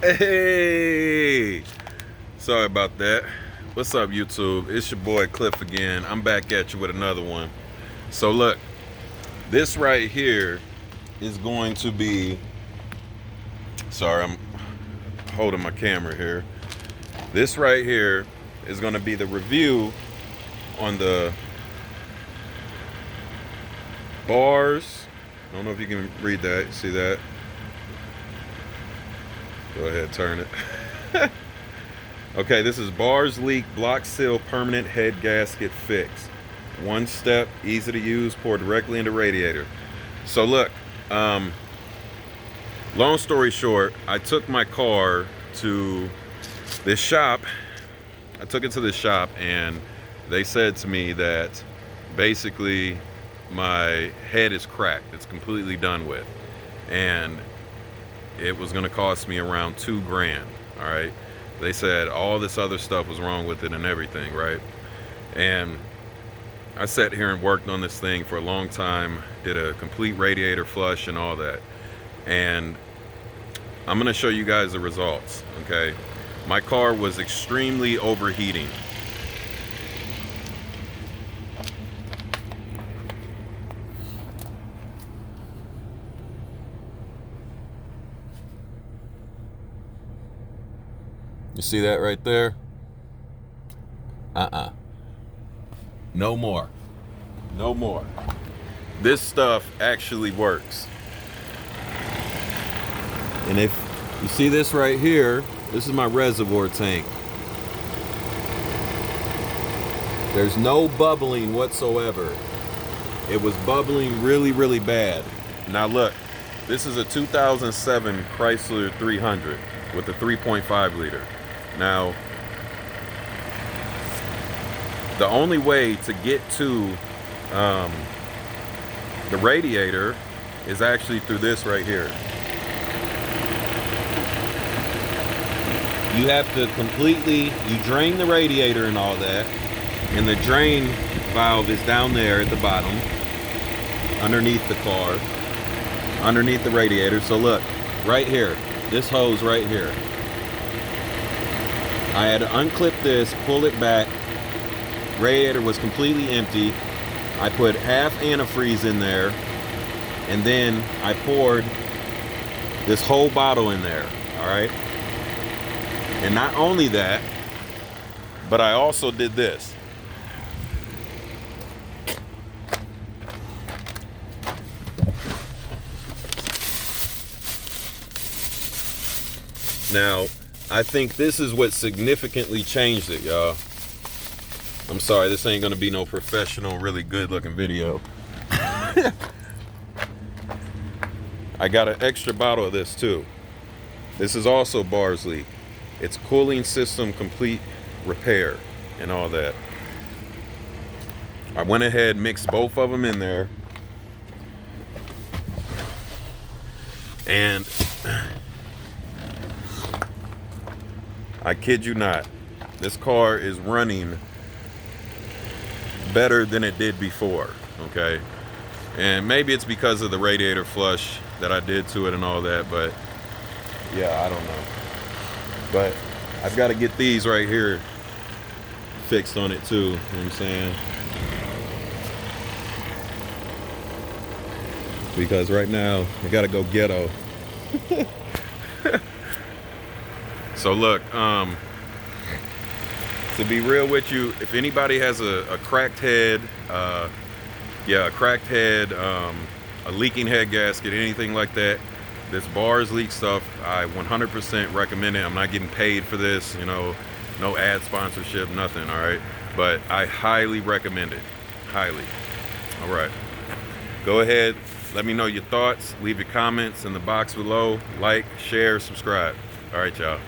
Hey, sorry about that. What's up, YouTube? It's your boy Cliff again. I'm back at you with another one. So look, this right here is going to be, sorry, I'm holding my camera here. This right here is going to be the review on the bars. I don't know if you can read that. See that? Go ahead, turn it. Okay, this is bars leak block seal permanent head gasket fix. One step, easy to use, pour directly into radiator. So look, long story short, I took my car to this shop. I took it to this shop and they said to me that basically my head is cracked. It's completely done with. And it was gonna cost me around $2,000. All right, they said all this other stuff was wrong with it and everything, right? And I sat here and worked on this thing for a long time, did a complete radiator flush and all that, and I'm gonna show you guys the results. Okay, my car was extremely overheating. You see that right there? No more. No more. This stuff actually works. And if you see this right here, this is my reservoir tank. There's no bubbling whatsoever. It was bubbling really, really bad. Now look, this is a 2007 Chrysler 300 with a 3.5 liter. Now, the only way to get to the radiator is actually through this right here. You have to you drain the radiator and all that, and the drain valve is down there at the bottom, underneath the car, underneath the radiator. So look, right here, this hose right here. I had to unclip this, pull it back. Radiator was completely empty. I put half antifreeze in there, and then I poured this whole bottle in there, all right? And not only that, but I also did this. Now, I think this is what significantly changed it, y'all. I'm sorry, this ain't gonna be no professional, really good looking video. I got an extra bottle of this too. This is also bars leak. It's cooling system complete repair and all that. I went ahead, mixed both of them in there. And I kid you not, this car is running better than it did before, okay? And maybe it's because of the radiator flush that I did to it and all that, but yeah, I don't know. But I've got to get these right here fixed on it too, you know what I'm saying? Because right now, I got to go ghetto. So look, to be real with you, if anybody has a cracked head, a leaking head gasket, anything like that, this bars leak stuff, I 100% recommend it. I'm not getting paid for this, you know, no ad sponsorship, nothing, all right? But I highly recommend it, highly. All right, go ahead, let me know your thoughts, leave your comments in the box below, like, share, subscribe. All right, y'all.